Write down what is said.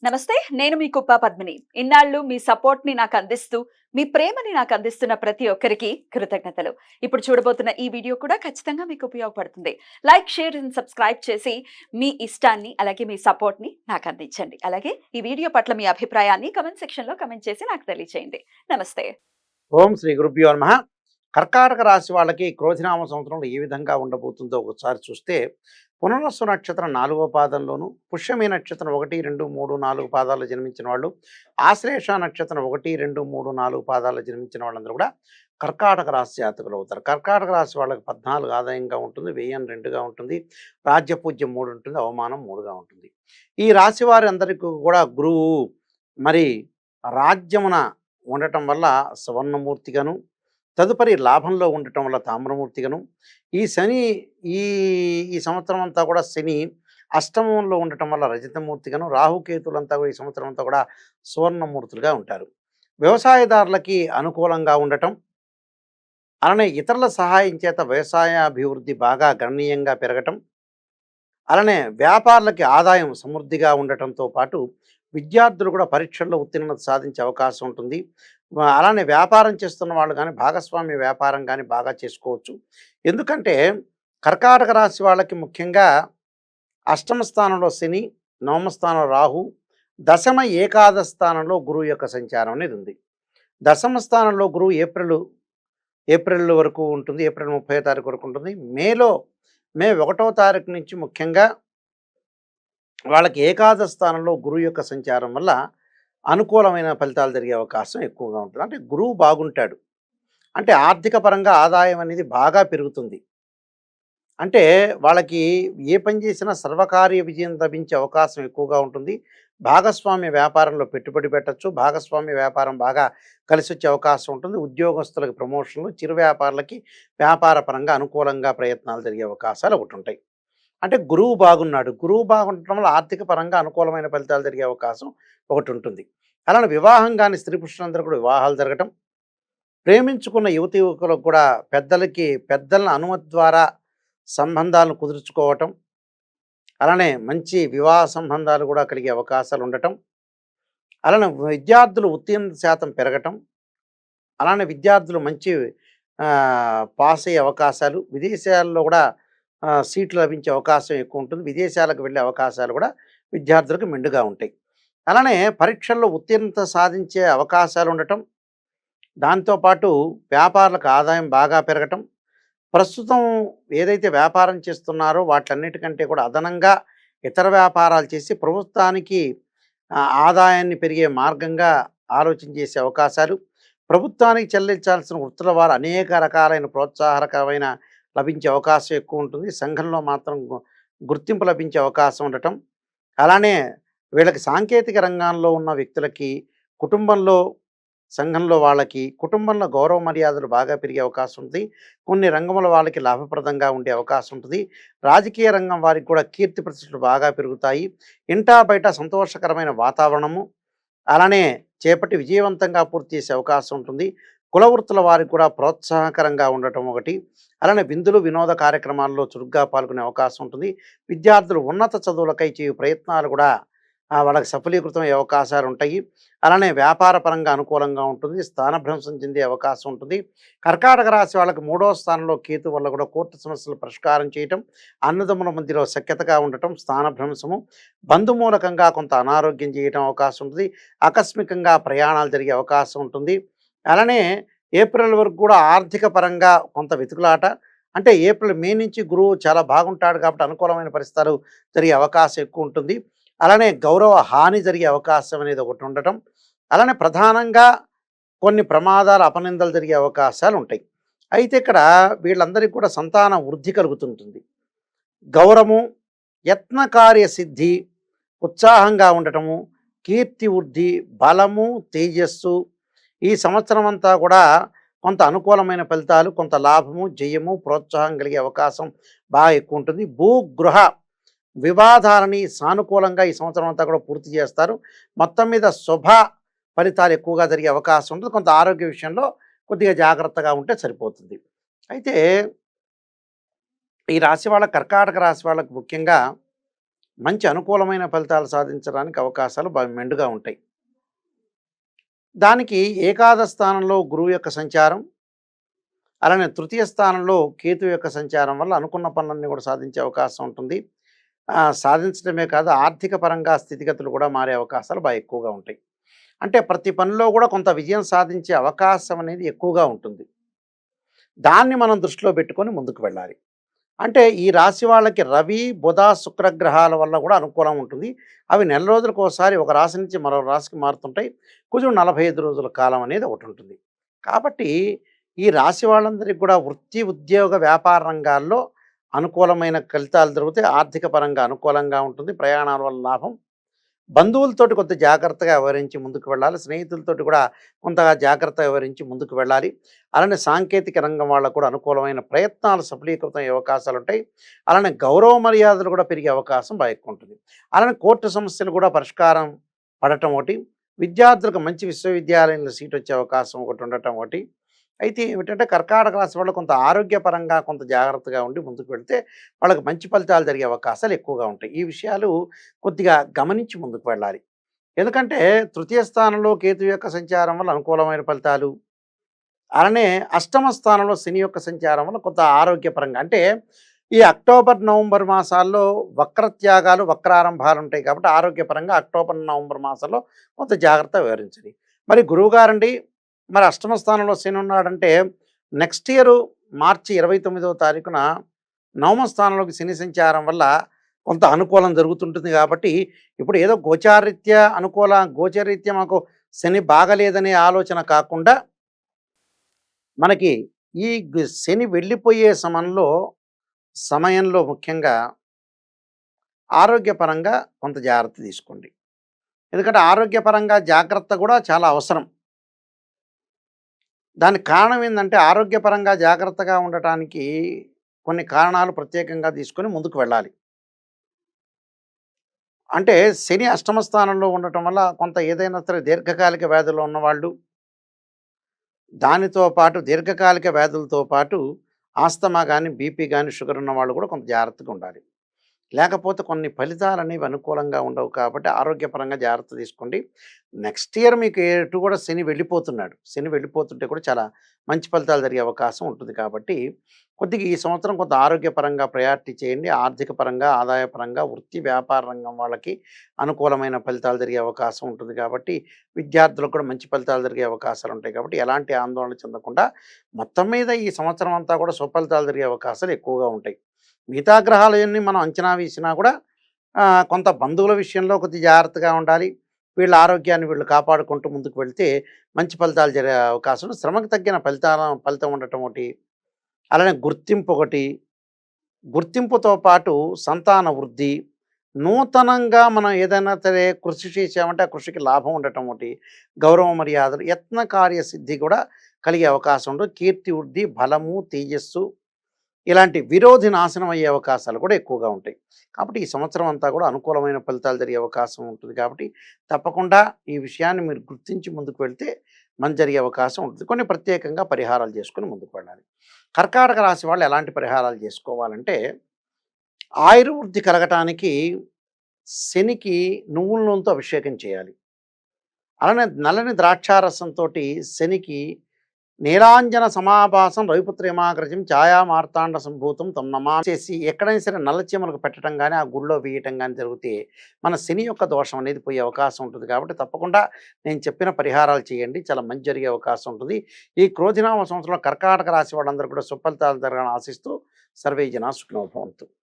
నమస్తే. నేను మీ కుప్ప పద్మిని. ఇన్నాళ్ళు మీ సపోర్ట్‌ని నాకందిస్తూ, మీ ప్రేమని నాకందిస్తున్న ప్రతి ఒక్కరికి కృతజ్ఞతలు. ఇప్పుడు చూడబోతున్న ఈ వీడియో కూడా ఖచ్చితంగా మీకు ఉపయోగపడుతుంది. లైక్, షేర్ అండ్ సబ్స్క్రైబ్ చేసి మీ ఇష్టాన్ని, అలాగే మీ సపోర్ట్‌ని నాకందించండి. అలాగే ఈ వీడియో పట్ల మీ అభిప్రాయాన్ని కామెంట్ సెక్షన్‌లో కామెంట్ చేసి నాకు తెలియజేయండి. నమస్తే. ఓం శ్రీ గురుభ్యో నమః. కర్కాటక రాశి వాళ్ళకి క్రోధినామ సంవత్సరంలో ఏ విధంగా ఉండబోతుందో ఒకసారి చూస్తే, పునర్వసు నక్షత్రం 4వ పాదంలోను, పుష్యమి నక్షత్రం 1, 2, 3, 4 పాదాల్లో జన్మించిన వాళ్ళు, ఆశ్లేష నక్షత్రం 1, 2, 3, 4 పాదాల్లో జన్మించిన వాళ్ళందరూ కూడా కర్కాటక రాశి జాతకులు అవుతారు. కర్కాటక రాశి వాళ్ళకి 14 ఆదాయంగా ఉంటుంది, వ్యయం 2గా ఉంటుంది, రాజ్యపూజ్యం 3 ఉంటుంది, అవమానం 3గా ఉంటుంది. ఈ రాశి వారి అందరికీ కూడా గురువు మరి రాజ్యమున ఉండటం వల్ల సువర్ణమూర్తిగాను, తదుపరి లాభంలో ఉండటం వల్ల తామ్రమూర్తిగాను, ఈ శని ఈ ఈ సంవత్సరం అంతా కూడా శని అష్టమంలో ఉండటం వల్ల రజతమూర్తిగాను, రాహుకేతులంతా కూడా ఈ సంవత్సరం అంతా కూడా సువర్ణమూర్తులుగా ఉంటారు. వ్యవసాయదారులకి అనుకూలంగా ఉండటం, అలానే ఇతరుల సహాయం చేత వ్యవసాయ అభివృద్ధి బాగా గణనీయంగా పెరగటం, అలానే వ్యాపారులకి ఆదాయం సమృద్ధిగా ఉండటంతో పాటు విద్యార్థులు కూడా పరీక్షల్లో ఉత్తీర్ణత సాధించే అవకాశం ఉంటుంది. అలానే వ్యాపారం చేస్తున్న వాళ్ళు కానీ భాగస్వామ్య వ్యాపారం కానీ బాగా చేసుకోవచ్చు. ఎందుకంటే కర్కాటక రాశి వాళ్ళకి ముఖ్యంగా అష్టమ స్థానంలో శని, నవమ స్థానంలో రాహు, దశమ ఏకాదశ స్థానంలో గురువు యొక్క సంచారం అనేది ఉంది. దశమ స్థానంలో గురువు ఏప్రిల్ వరకు ఉంటుంది. ఏప్రిల్ 30వ తారీఖు వరకు ఉంటుంది. మే 1వ తారీఖు నుంచి ముఖ్యంగా వాళ్ళకి ఏకాదశ స్థానంలో గురువు యొక్క సంచారం వల్ల అనుకూలమైన ఫలితాలు జరిగే అవకాశం ఎక్కువగా ఉంటుంది. అంటే గురువు బాగుంటాడు అంటే ఆర్థిక పరంగా ఆదాయం అనేది బాగా పెరుగుతుంది. అంటే వాళ్ళకి ఏ పని చేసినా సర్వకార్య విజయం లభించే అవకాశం ఎక్కువగా ఉంటుంది. భాగస్వామ్య వ్యాపారంలో పెట్టుబడి పెట్టచ్చు. భాగస్వామ్య వ్యాపారం బాగా కలిసొచ్చే అవకాశం ఉంటుంది. ఉద్యోగస్తులకు ప్రమోషన్లు, చిరు వ్యాపారులకి వ్యాపార పరంగా అనుకూలంగా ప్రయత్నాలు జరిగే అవకాశాలు ఒకటి ఉంటాయి. అంటే గురువు బాగున్నాడు. గురువు బాగుండటం వల్ల ఆర్థిక పరంగా అనుకూలమైన ఫలితాలు జరిగే అవకాశం ఒకటి ఉంటుంది. అలానే వివాహం కాని స్త్రీ పురుషులందరూ కూడా వివాహాలు జరగటం, ప్రేమించుకున్న యువతి యువకులకు కూడా పెద్దల అనుమతి ద్వారా సంబంధాలను కుదుర్చుకోవటం, అలానే మంచి వివాహ సంబంధాలు కూడా కలిగే అవకాశాలు ఉండటం, అలానే విద్యార్థులు ఉత్తీర్ణత శాతం పెరగటం, అలానే విద్యార్థులు మంచి పాస్ అయ్యే అవకాశాలు, విదేశాల్లో కూడా సీట్లు లభించే అవకాశం ఎక్కువ ఉంటుంది. విదేశాలకు వెళ్ళే అవకాశాలు కూడా విద్యార్థులకు మెండుగా ఉంటాయి. అలానే పరీక్షల్లో ఉత్తీర్ణత సాధించే అవకాశాలు ఉండటం, దాంతోపాటు వ్యాపారులకు ఆదాయం బాగా పెరగటం, ప్రస్తుతం ఏదైతే వ్యాపారం చేస్తున్నారో వాటన్నిటికంటే కూడా అదనంగా ఇతర వ్యాపారాలు చేసి ప్రభుత్వానికి ఆదాయాన్ని పెరిగే మార్గంగా ఆలోచన చేసే అవకాశాలు, ప్రభుత్వానికి చెల్లించాల్సిన వృత్తుల వారు అనేక రకాలైన ప్రోత్సాహకరమైన లభించే అవకాశం ఎక్కువ ఉంటుంది. సంఘంలో మాత్రం గుర్తింపు లభించే అవకాశం ఉండటం, అలానే వీళ్ళకి సాంకేతిక రంగంలో ఉన్న వ్యక్తులకి కుటుంబంలో సంఘంలో వాళ్ళకి కుటుంబంలో గౌరవ మర్యాదలు బాగా పెరిగే అవకాశం ఉంటుంది. కొన్ని రంగముల వాళ్ళకి లాభప్రదంగా ఉండే అవకాశం ఉంటుంది. రాజకీయ రంగం వారికి కూడా కీర్తి ప్రతిష్టలు బాగా పెరుగుతాయి. ఇంటా బయట సంతోషకరమైన వాతావరణము, అలానే చేపట్టి విజయవంతంగా పూర్తి చేసే అవకాశం ఉంటుంది. కులవృత్తుల వారికి కూడా ప్రోత్సాహకరంగా ఉండటం ఒకటి. అలానే విందులు వినోద కార్యక్రమాల్లో చురుగ్గా పాల్గొనే అవకాశం ఉంటుంది. విద్యార్థులు ఉన్నత చదువులకై చేయు ప్రయత్నాలు కూడా వాళ్ళకి సఫలీకృతం అయ్యే అవకాశాలు ఉంటాయి. అలానే వ్యాపార పరంగా అనుకూలంగా ఉంటుంది. స్థానభ్రంశం చెందే అవకాశం ఉంటుంది. కర్కాటక రాశి వాళ్ళకి 3వ స్థానంలో కేతు వల్ల కూడా కోర్టు సమస్యలు పరిష్కారం చేయటం, అన్నదమ్ముల మధ్యలో సఖ్యతగా ఉండటం, స్థానభ్రంశము, బంధుమూలకంగా కొంత అనారోగ్యం చేయటం అవకాశం ఉంటుంది. ఆకస్మికంగా ప్రయాణాలు జరిగే అవకాశం ఉంటుంది. అలానే ఏప్రిల్ వరకు కూడా ఆర్థిక పరంగా కొంత వెతుకులాట, అంటే మే నుంచి గురువు చాలా బాగుంటాడు కాబట్టి అనుకూలమైన పరిస్థితులు జరిగే అవకాశం ఎక్కువ ఉంటుంది. అలానే గౌరవ హాని జరిగే అవకాశం అనేది ఒకటి ఉండటం, అలానే ప్రధానంగా కొన్ని ప్రమాదాలు అపనిందలు జరిగే అవకాశాలు ఉంటాయి. అయితే ఇక్కడ వీళ్ళందరికీ కూడా సంతాన వృద్ధి కలుగుతుంటుంది. గౌరవము, యత్నకార్య సిద్ధి, ఉత్సాహంగా ఉండటము, కీర్తి వృద్ధి, బలము, తేజస్సు, ఈ సంవత్సరం అంతా కూడా కొంత అనుకూలమైన ఫలితాలు, కొంత లాభము, జయము, ప్రోత్సాహం కలిగే అవకాశం బాగా ఎక్కువ ఉంటుంది. భూగృహ వివాదాలని సానుకూలంగా ఈ సంవత్సరం అంతా కూడా పూర్తి చేస్తారు. మొత్తం మీద శుభ ఫలితాలు ఎక్కువగా జరిగే అవకాశం ఉంటుంది. కొంత ఆరోగ్య విషయంలో కొద్దిగా జాగ్రత్తగా ఉంటే సరిపోతుంది. అయితే ఈ రాశి కర్కాటక రాశి వాళ్ళకు ముఖ్యంగా మంచి అనుకూలమైన ఫలితాలు సాధించడానికి అవకాశాలు మెండుగా ఉంటాయి. దానికి ఏకాదశ స్థానంలో గురువు యొక్క సంచారం, అలానే తృతీయ స్థానంలో కేతు యొక్క సంచారం వల్ల అనుకున్న పనులన్నీ కూడా సాధించే అవకాశం ఉంటుంది. సాధించడమే కాదు, ఆర్థిక పరంగా స్థితిగతులు కూడా మారే అవకాశాలు ఎక్కువగా ఉంటాయి. అంటే ప్రతి పనిలో కూడా కొంత విజయం సాధించే అవకాశం అనేది ఎక్కువగా ఉంటుంది. దాన్ని మనం దృష్టిలో పెట్టుకొని ముందుకు వెళ్ళాలి. అంటే ఈ రాశి వాళ్ళకి రవి, బుధ, శుక్ర గ్రహాల వల్ల కూడా అనుకూలం ఉంటుంది. అవి నెల రోజులకు ఒకసారి ఒక రాశి నుంచి మరో రాశికి మారుతుంటాయి. కుజుడు 45 రోజుల కాలం అనేది ఒకటి ఉంటుంది. కాబట్టి ఈ రాశి వాళ్ళందరికీ కూడా వృత్తి, ఉద్యోగ, వ్యాపార రంగాల్లో అనుకూలమైన ఫలితాలు దొరుకుతాయి. ఆర్థిక పరంగా అనుకూలంగా ఉంటుంది. ప్రయాణాల వల్ల లాభం. బంధువులతోటి కొంత జాగ్రత్తగా వ్యవహరించి ముందుకు వెళ్ళాలి. స్నేహితులతోటి కూడా కొంతగా జాగ్రత్తగా వ్యవహరించి ముందుకు వెళ్ళాలి. అలానే సాంకేతిక రంగం వాళ్ళకు కూడా అనుకూలమైన ప్రయత్నాలు సఫలీకృతం అయ్యే అవకాశాలు ఉంటాయి. అలానే గౌరవ మర్యాదలు కూడా పెరిగే అవకాశం ఎక్కువ ఉంటుంది. అలానే కోర్టు సమస్యలు కూడా పరిష్కారం పడటం ఒకటి, విద్యార్థులకు మంచి విశ్వవిద్యాలయంలో సీట్ వచ్చే అవకాశం ఒకటి ఉండటం ఒకటి. అయితే ఏమిటంటే కర్కాటక రాశి వాళ్ళు కొంత ఆరోగ్యపరంగా కొంత జాగ్రత్తగా ఉండి ముందుకు వెళ్తే వాళ్ళకి మంచి ఫలితాలు జరిగే అవకాశాలు ఎక్కువగా ఉంటాయి. ఈ విషయాలు కొద్దిగా గమనించి ముందుకు వెళ్ళాలి. ఎందుకంటే తృతీయ స్థానంలో కేతు యొక్క సంచారం వల్ల అనుకూలమైన ఫలితాలు, అలానే అష్టమ స్థానంలో శని యొక్క సంచారం వల్ల కొంత ఆరోగ్యపరంగా, అంటే ఈ అక్టోబర్, నవంబర్ మాసాల్లో వక్రత్యాగాలు, వక్రారంభాలు ఉంటాయి కాబట్టి ఆరోగ్యపరంగా అక్టోబర్, నవంబర్ మాసాల్లో కొంత జాగ్రత్త వివరించండి. మరి గురువుగారండి, మరి అష్టమ స్థానంలో శని ఉన్నాడంటే నెక్స్ట్ ఇయర్ మార్చి 29వ తారీఖున నవమ స్థానంలోకి శని సంచారం వల్ల కొంత అనుకూలం జరుగుతుంటుంది. కాబట్టి ఇప్పుడు ఏదో గోచారీత్యా మాకు శని బాగలేదనే ఆలోచన కాకుండా మనకి ఈ శని వెళ్ళిపోయే సమయంలో ముఖ్యంగా ఆరోగ్యపరంగా కొంత జాగ్రత్త తీసుకోండి. ఎందుకంటే ఆరోగ్యపరంగా జాగ్రత్త కూడా చాలా అవసరం. దానికి కారణం ఏంటంటే ఆరోగ్యపరంగా జాగ్రత్తగా ఉండటానికి కొన్ని కారణాలు ప్రత్యేకంగా తీసుకొని ముందుకు వెళ్ళాలి. అంటే శని అష్టమ స్థానంలో ఉండటం వల్ల కొంత ఏదైనా సరే దీర్ఘకాలిక వ్యాధులు ఉన్నవాళ్ళు, దానితో పాటు దీర్ఘకాలిక వ్యాధులతో పాటు ఆస్తమా కానీ, బీపీ కానీ, షుగర్ ఉన్న వాళ్ళు కూడా కొంత జాగ్రత్తగా ఉండాలి. లేకపోతే కొన్ని ఫలితాలు అనేవి అనుకూలంగా ఉండవు. కాబట్టి ఆరోగ్యపరంగా జాగ్రత్త తీసుకోండి. నెక్స్ట్ ఇయర్ మీకు ఎటు కూడా శని వెళ్ళిపోతున్నాడు. శని వెళ్ళిపోతుంటే కూడా చాలా మంచి ఫలితాలు జరిగే అవకాశం ఉంటుంది. కాబట్టి కొద్దిగా ఈ సంవత్సరం కొంత ఆరోగ్యపరంగా ప్రయారిటీ చేయండి. ఆర్థిక పరంగా, ఆదాయపరంగా, వృత్తి వ్యాపార రంగం వాళ్ళకి అనుకూలమైన ఫలితాలు జరిగే అవకాశం ఉంటుంది. కాబట్టి విద్యార్థులకు కూడా మంచి ఫలితాలు జరిగే అవకాశాలు ఉంటాయి. కాబట్టి ఎలాంటి ఆందోళన చెందకుండా మొత్తం మీద ఈ సంవత్సరం అంతా కూడా సుఫలితాలు జరిగే అవకాశాలు ఎక్కువగా ఉంటాయి. మిగతా గ్రహాలన్నీ మనం అంచనా వేసినా కూడా కొంత బంధువుల విషయంలో కొద్దిగా జాగ్రత్తగా ఉండాలి. వీళ్ళ ఆరోగ్యాన్ని వీళ్ళు కాపాడుకుంటూ ముందుకు వెళ్తే మంచి ఫలితాలు జరిగే అవకాశం, శ్రమకు తగ్గిన ఫలితం ఉండటం ఒకటి, అలానే గుర్తింపుతో పాటు సంతాన వృద్ధి, నూతనంగా మనం ఏదైనా సరే కృషి చేసామంటే ఆ కృషికి లాభం ఉండటం ఒకటి, గౌరవ మర్యాదలు, యత్న కార్యసిద్ధి కూడా కలిగే అవకాశం ఉంటుంది. కీర్తి వృద్ధి, బలము, తేజస్సు, ఇలాంటి విరోధి నాశనం అయ్యే అవకాశాలు కూడా ఎక్కువగా ఉంటాయి. కాబట్టి ఈ సంవత్సరం అంతా కూడా అనుకూలమైన ఫలితాలు జరిగే అవకాశం ఉంటుంది. కాబట్టి తప్పకుండా ఈ విషయాన్ని మీరు గుర్తించి ముందుకు వెళ్తే మంచి జరిగే అవకాశం ఉంటుంది. కొన్ని ప్రత్యేకంగా పరిహారాలు చేసుకొని ముందుకు వెళ్ళాలి. కర్కాటక రాశి వాళ్ళు ఎలాంటి పరిహారాలు చేసుకోవాలంటే, ఆయుర్వృద్ధి కలగటానికి శనికి నువ్వుల నూనెతో అభిషేకం చేయాలి. అలానే నల్లని ద్రాక్షారసంతో శనికి నీలాంజన సమాభాసం రవిపుత్రేమాగ్రజం ఛాయా మార్తాండ సంభూతం తమ్ నమా చేసి ఎక్కడైనా సరే నల్ల చీమలకు పెట్టడం కానీ, ఆ గుళ్ళో వేయటం కానీ జరిగితే మన శని యొక్క దోషం అనేది పోయే అవకాశం ఉంటుంది. కాబట్టి తప్పకుండా నేను చెప్పిన పరిహారాలు చేయండి, చాలా మంచి జరిగే అవకాశం ఉంటుంది. ఈ క్రోధినామ సంవత్సరంలో కర్కాటక రాశి వాళ్ళందరూ కూడా సుఫలితాలు జరగాలని ఆశిస్తూ సర్వే జనా సుఖినో భవంతు.